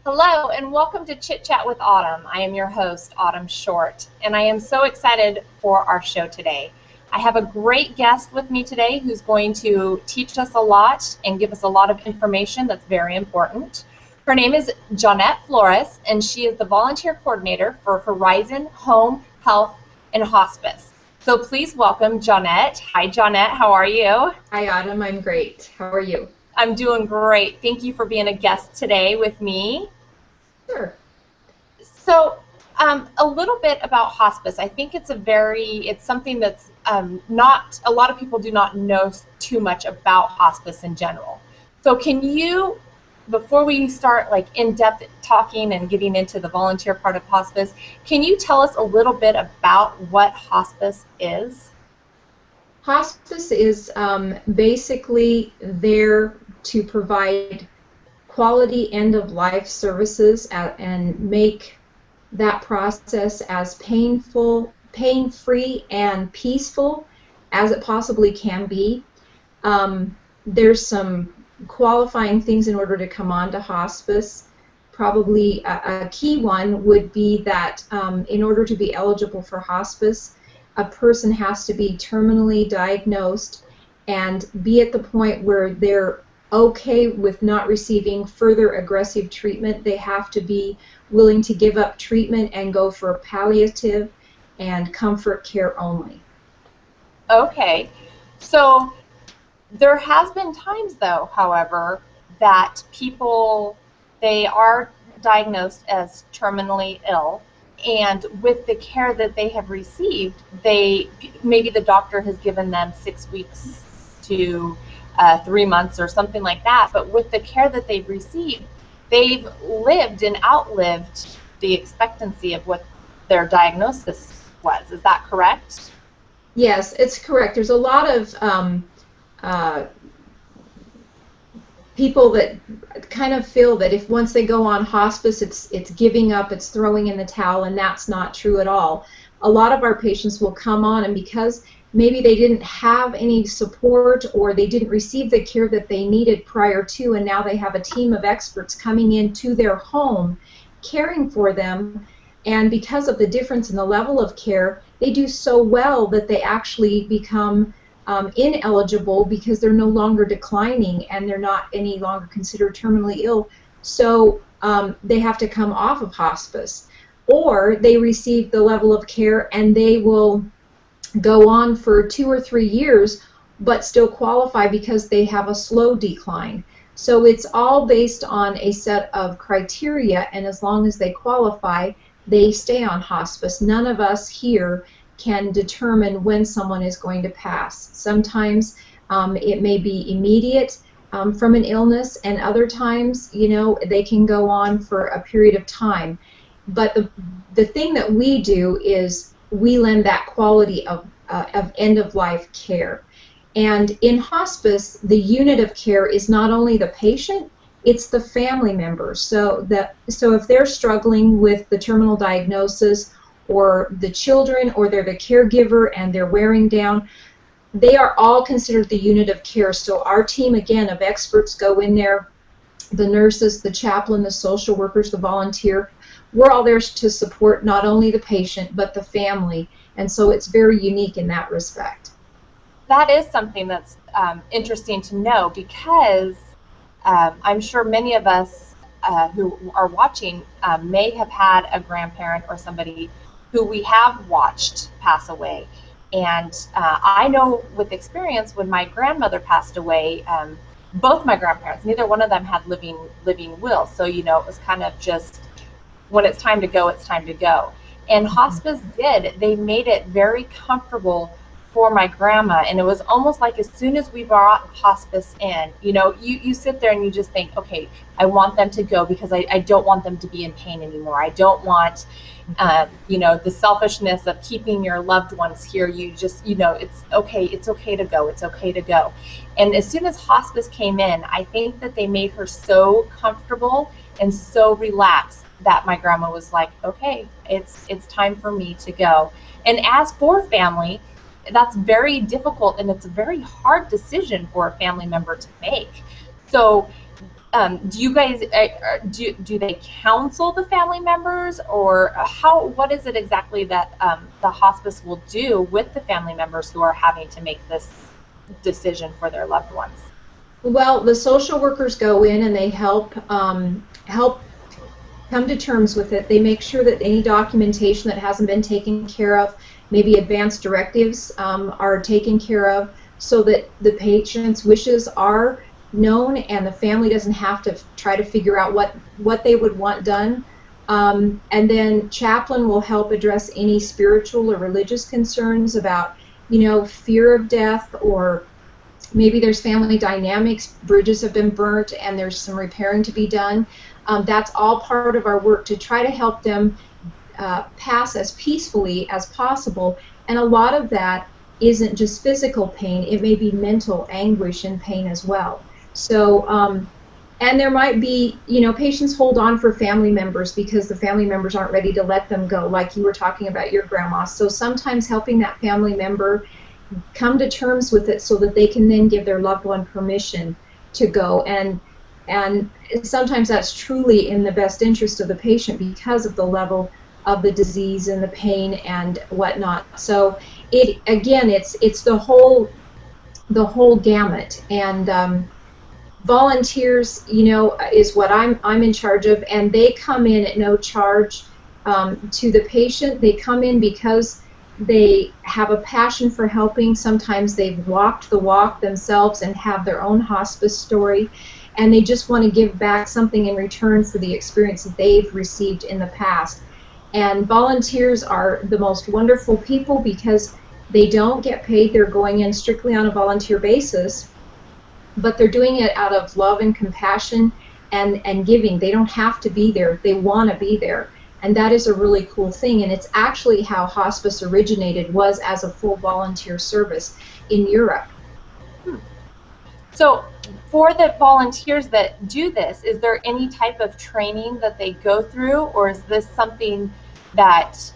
Hello and welcome to Chit Chat with Autumn. I am your host, Autumn Short, and I am so excited for our show today. I have a great guest with me today who's going to teach us a lot and give us a lot of information that's very important. Her name is Jonette Flores, and she is the volunteer coordinator for Horizon Home, Health, and Hospice. So please welcome Jonette. Hi, Jonette. How are you? Hi, Autumn. I'm great. How are you? I'm doing great. Thank you for being a guest today with me. Sure. So, a little bit about hospice. I think it's something that's not, a lot of people do not know too much about hospice in general. So can you, before we start like in-depth talking and getting into the volunteer part of hospice, can you tell us a little bit about what hospice is? Hospice is basically there to provide quality end-of-life services and make that process as pain-free, and peaceful as it possibly can be. There's some qualifying things in order to come on to hospice. Probably a key one would be that in order to be eligible for hospice, a person has to be terminally diagnosed and be at the point where they're okay with not receiving further aggressive treatment. They have to be willing to give up treatment and go for palliative and comfort care only. Okay, so there has been times though, however, that they are diagnosed as terminally ill, and with the care that they have received, maybe the doctor has given them 6 weeks to 3 months or something like that, but with the care that they've received, they've lived and outlived the expectancy of what their diagnosis was. Is that correct? Yes, it's correct. There's a lot of people that kind of feel that if once they go on hospice, it's giving up, it's throwing in the towel, and that's not true at all. A lot of our patients will come on, and because maybe they didn't have any support or they didn't receive the care that they needed prior to, and now they have a team of experts coming into their home caring for them, and because of the difference in the level of care, they do so well that they actually become ineligible because they're no longer declining and they're not any longer considered terminally ill. So they have to come off of hospice, or they receive the level of care and they will go on for 2 or 3 years but still qualify because they have a slow decline. So it's all based on a set of criteria, and as long as they qualify, they stay on hospice. None of us here can determine when someone is going to pass. Sometimes it may be immediate from an illness, and other times, they can go on for a period of time. But the thing that we do is we lend that quality of end-of-life care. And in hospice, the unit of care is not only the patient, it's the family members. So if they're struggling with the terminal diagnosis, or the children, or they're the caregiver and they're wearing down, they are all considered the unit of care. So our team, again, of experts go in there, the nurses, the chaplain, the social workers, the volunteer. We're all there to support not only the patient but the family, and so it's very unique in that respect. That is something that's interesting to know, because I'm sure many of us who are watching may have had a grandparent or somebody who we have watched pass away. And I know with experience, when my grandmother passed away, both my grandparents, neither one of them had living will. So, it was kind of just, when it's time to go, it's time to go. And hospice they made it very comfortable for my grandma, and it was almost like as soon as we brought hospice in, you sit there and you just think, okay, I want them to go because I don't want them to be in pain anymore. I don't want, the selfishness of keeping your loved ones here. You just, it's okay to go, it's okay to go. And as soon as hospice came in, I think that they made her so comfortable and so relaxed that my grandma was like, okay, it's time for me to go. And as for family, that's very difficult, and it's a very hard decision for a family member to make. So do you guys do they counsel the family members, or what is it exactly that the hospice will do with the family members who are having to make this decision for their loved ones? Well, the social workers go in and they help come to terms with it. They make sure that any documentation that hasn't been taken care of, maybe advance directives, are taken care of, so that the patient's wishes are known and the family doesn't have to try to figure out what they would want done. And then chaplain will help address any spiritual or religious concerns about, fear of death, or maybe there's family dynamics, bridges have been burnt and there's some repairing to be done. That's all part of our work to try to help them pass as peacefully as possible. And a lot of that isn't just physical pain, it may be mental anguish and pain as well. So, and there might be, patients hold on for family members because the family members aren't ready to let them go, like you were talking about your grandma. So sometimes helping that family member come to terms with it so that they can then give their loved one permission to go. And sometimes that's truly in the best interest of the patient because of the level of the disease and the pain and whatnot. So it's the whole gamut. And volunteers, is what I'm in charge of, and they come in at no charge to the patient. They come in because they have a passion for helping. Sometimes they've walked the walk themselves and have their own hospice story, and they just want to give back something in return for the experience that they've received in the past. And volunteers are the most wonderful people because they don't get paid. They're going in strictly on a volunteer basis, but they're doing it out of love and compassion and giving. They don't have to be there. They want to be there. And that is a really cool thing. And it's actually how hospice originated, was as a full volunteer service in Europe. So for the volunteers that do this, is there any type of training that they go through, or is this something that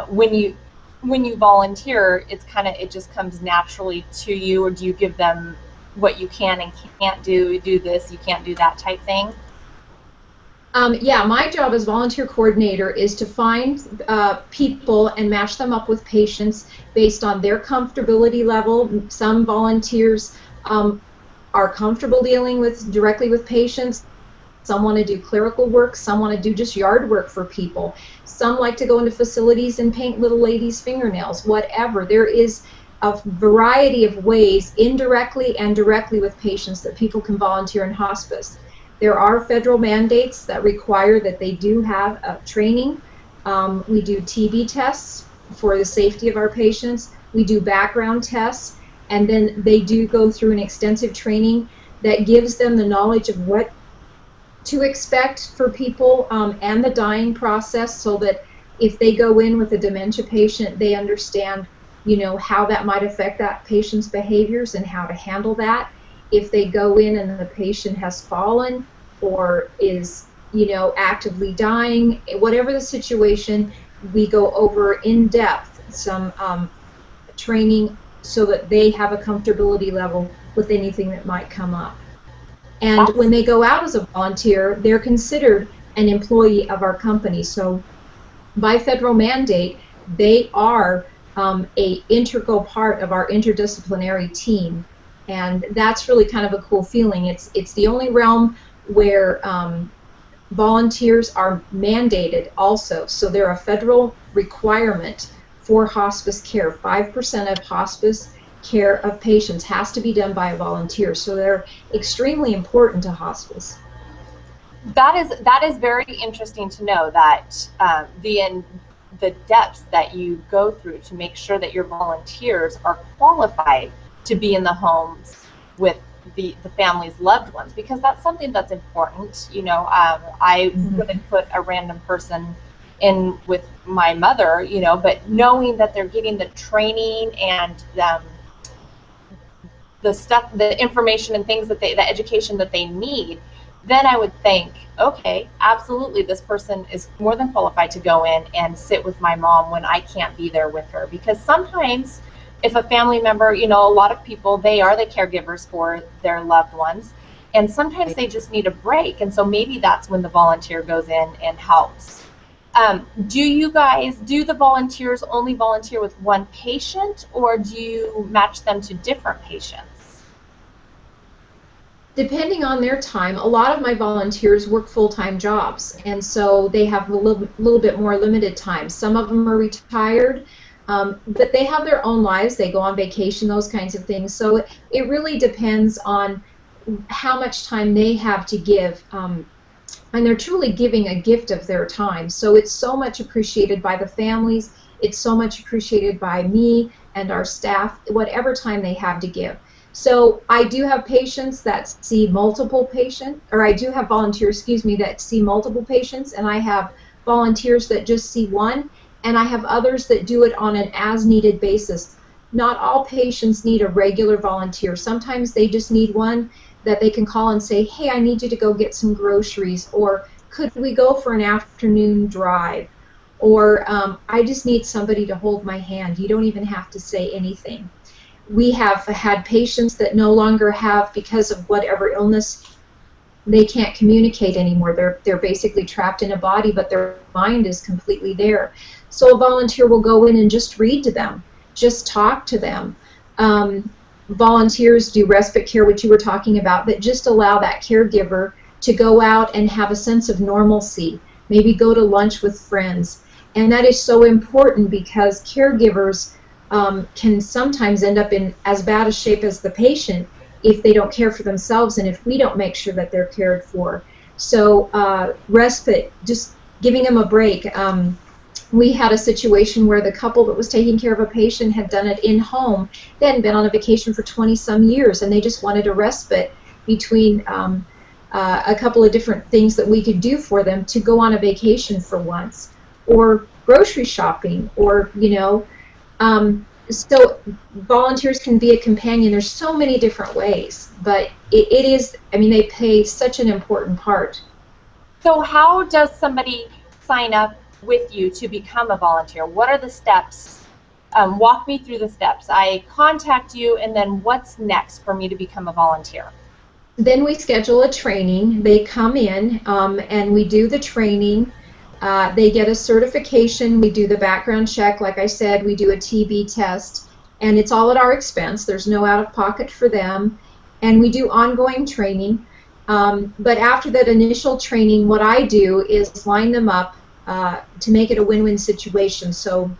when you volunteer, it just comes naturally to you, or do you give them what you can and can't do this, you can't do that type thing? Yeah, my job as volunteer coordinator is to find people and match them up with patients based on their comfortability level. Some volunteers are comfortable dealing directly with patients. Some want to do clerical work. Some want to do just yard work for people. Some like to go into facilities and paint little ladies' fingernails, whatever. There is a variety of ways, indirectly and directly with patients, that people can volunteer in hospice. There are federal mandates that require that they do have training. We do TB tests for the safety of our patients. We do background tests, and then they do go through an extensive training that gives them the knowledge of what to expect for people and the dying process, so that if they go in with a dementia patient, they understand how that might affect that patient's behaviors and how to handle that. If they go in and the patient has fallen or is, actively dying, whatever the situation, we go over in depth some training so that they have a comfortability level with anything that might come up. And when they go out as a volunteer, they're considered an employee of our company. So by federal mandate, they are a integral part of our interdisciplinary team. And that's really kind of a cool feeling. It's the only realm where volunteers are mandated also. So they're a federal requirement for hospice care. 5% of hospice care of patients has to be done by a volunteer. So they're extremely important to hospice. That is very interesting to know, that the depths that you go through to make sure that your volunteers are qualified to be in the homes with the family's loved ones, because that's something that's important. I wouldn't put a random person in with my mother, but knowing that they're getting the training and the stuff, the information and things that the education that they need, then I would think, okay, absolutely, this person is more than qualified to go in and sit with my mom when I can't be there with her. Because sometimes if a family member, a lot of people, they are the caregivers for their loved ones, and sometimes they just need a break, and so maybe that's when the volunteer goes in and helps. Do the volunteers only volunteer with one patient, or do you match them to different patients? Depending on their time, a lot of my volunteers work full-time jobs, and so they have a little bit more limited time. Some of them are retired, but they have their own lives. They go on vacation, those kinds of things. So it really depends on how much time they have to give. And they're truly giving a gift of their time. So it's so much appreciated by the families. It's so much appreciated by me and our staff, whatever time they have to give. So I do have patients that see multiple patients, or I do have volunteers, excuse me, that see multiple patients, and I have volunteers that just see one, and I have others that do it on an as-needed basis. Not all patients need a regular volunteer. Sometimes they just need one that they can call and say, hey, I need you to go get some groceries, or could we go for an afternoon drive, or I just need somebody to hold my hand. You don't even have to say anything. We have had patients that no longer have, because of whatever illness, they can't communicate anymore. They're basically trapped in a body, but their mind is completely there. So a volunteer will go in and just read to them, just talk to them. Volunteers do respite care, which you were talking about, that just allow that caregiver to go out and have a sense of normalcy, maybe go to lunch with friends. And that is so important, because caregivers can sometimes end up in as bad a shape as the patient if they don't care for themselves and if we don't make sure that they're cared for. So respite, just giving them a break. We had a situation where the couple that was taking care of a patient had done it in home. They hadn't been on a vacation for 20-some years, and they just wanted a respite between a couple of different things that we could do for them to go on a vacation for once, or grocery shopping, or, so volunteers can be a companion. There's so many different ways, but it is, they play such an important part. So how does somebody sign up with you to become a volunteer? What are the steps? Walk me through the steps. I contact you, and then what's next for me to become a volunteer? Then we schedule a training. They come in, and we do the training. They get a certification. We do the background check. Like I said, we do a TB test, and it's all at our expense. There's no out-of-pocket for them. And we do ongoing training. But after that initial training, what I do is line them up to make it a win-win situation. So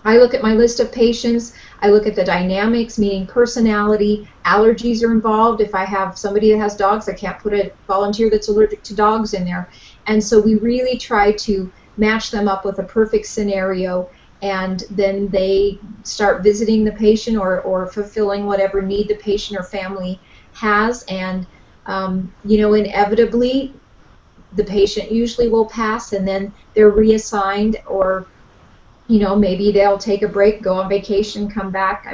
I look at my list of patients, I look at the dynamics, meaning personality, allergies are involved. If I have somebody that has dogs, I can't put a volunteer that's allergic to dogs in there. And so we really try to match them up with a perfect scenario, and then they start visiting the patient or fulfilling whatever need the patient or family has. And inevitably, the patient usually will pass, and then they're reassigned, or maybe they'll take a break, go on vacation, come back.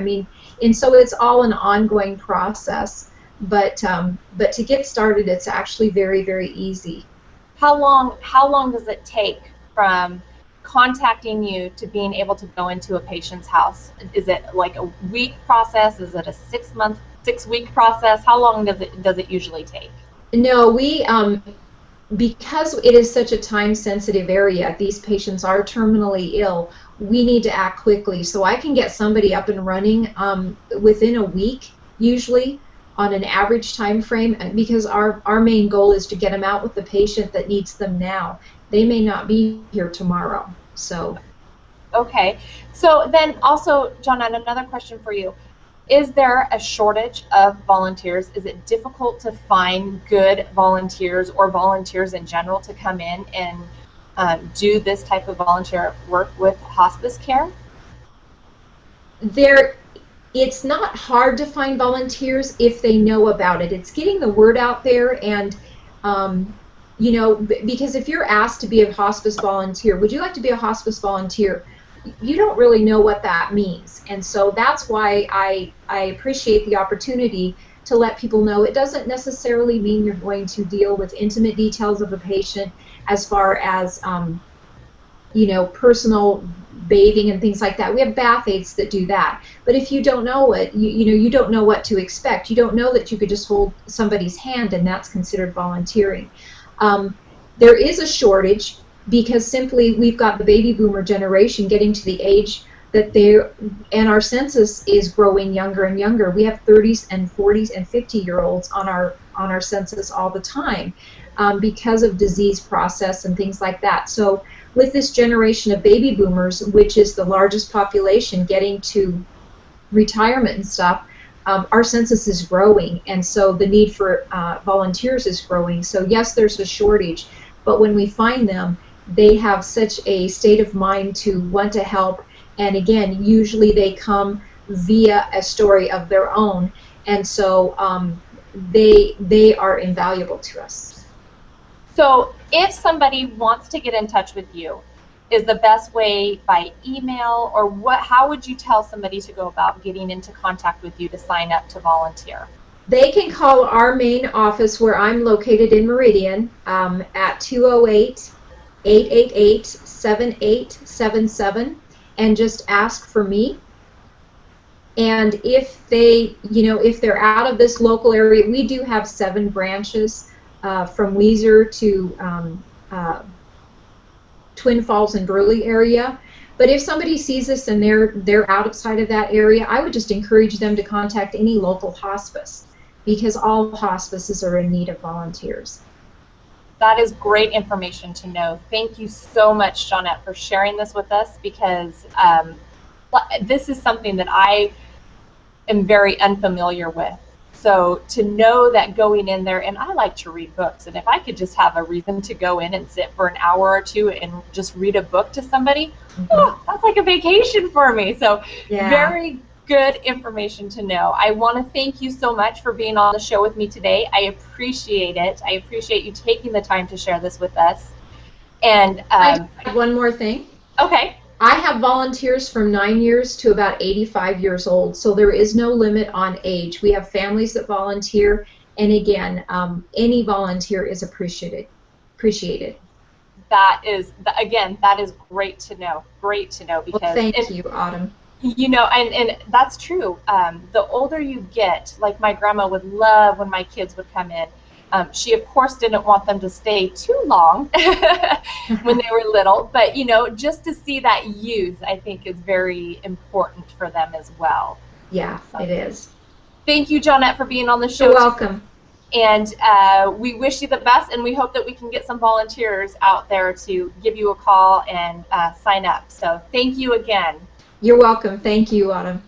And so it's all an ongoing process. But to get started, it's actually very, very easy. How long does it take from contacting you to being able to go into a patient's house? Is it like a week process? Is it a 6-week process? How long does it usually take? No, we because it is such a time-sensitive area, these patients are terminally ill, we need to act quickly. So I can get somebody up and running within a week, usually, on an average time frame, because our main goal is to get them out with the patient that needs them now. They may not be here tomorrow. So. Okay. So then also, Jonette, another question for you. Is there a shortage of volunteers? Is it difficult to find good volunteers or volunteers in general to come in and do this type of volunteer work with hospice care? It's not hard to find volunteers if they know about it. It's getting the word out there, and because if you're asked to be a hospice volunteer, would you like to be a hospice volunteer? You don't really know what that means, and so that's why I appreciate the opportunity to let people know it doesn't necessarily mean you're going to deal with intimate details of a patient as far as personal bathing and things like that. We have bath aides that do that. But if you don't know it, you don't know what to expect. You don't know that you could just hold somebody's hand and that's considered volunteering. There is a shortage because simply we've got the baby boomer generation getting to the age that and our census is growing younger and younger. We have 30s and 40s and 50-year-olds on our census all the time because of disease process and things like that. So with this generation of baby boomers, which is the largest population getting to retirement and stuff, our census is growing, and so the need for volunteers is growing. So yes, there's a shortage, but when we find them, they have such a state of mind to want to help, and again, usually they come via a story of their own, and so they are invaluable to us. So if somebody wants to get in touch with you, is the best way by email, or how would you tell somebody to go about getting into contact with you to sign up to volunteer? They can call our main office where I'm located in Meridian at 208-888-7877 and just ask for me. And if if they're out of this local area, we do have 7 branches from Weiser to Twin Falls and Burley area. But if somebody sees us and they're outside of that area, I would just encourage them to contact any local hospice, because all hospices are in need of volunteers. That is great information to know. Thank you so much, Jonette, for sharing this with us, because this is something that I am very unfamiliar with. So to know that going in there, and I like to read books, and if I could just have a reason to go in and sit for an hour or two and just read a book to somebody, that's like a vacation for me. So yeah. Very good information to know. I want to thank you so much for being on the show with me today. I appreciate it. I appreciate you taking the time to share this with us. And I have one more thing. Okay. I have volunteers from 9 years to about 85 years old, so there is no limit on age. We have families that volunteer, and again, any volunteer is appreciated. That is great to know. Great to know, because well, thank you, Autumn. You know, and that's true. The older you get, like my grandma would love when my kids would come in. She, of course, didn't want them to stay too long when they were little, but, just to see that use, I think, is very important for them as well. Yeah, it is. Thank you, Jonette, for being on the show. You're welcome. And we wish you the best, and we hope that we can get some volunteers out there to give you a call and sign up. So thank you again. You're welcome. Thank you, Autumn.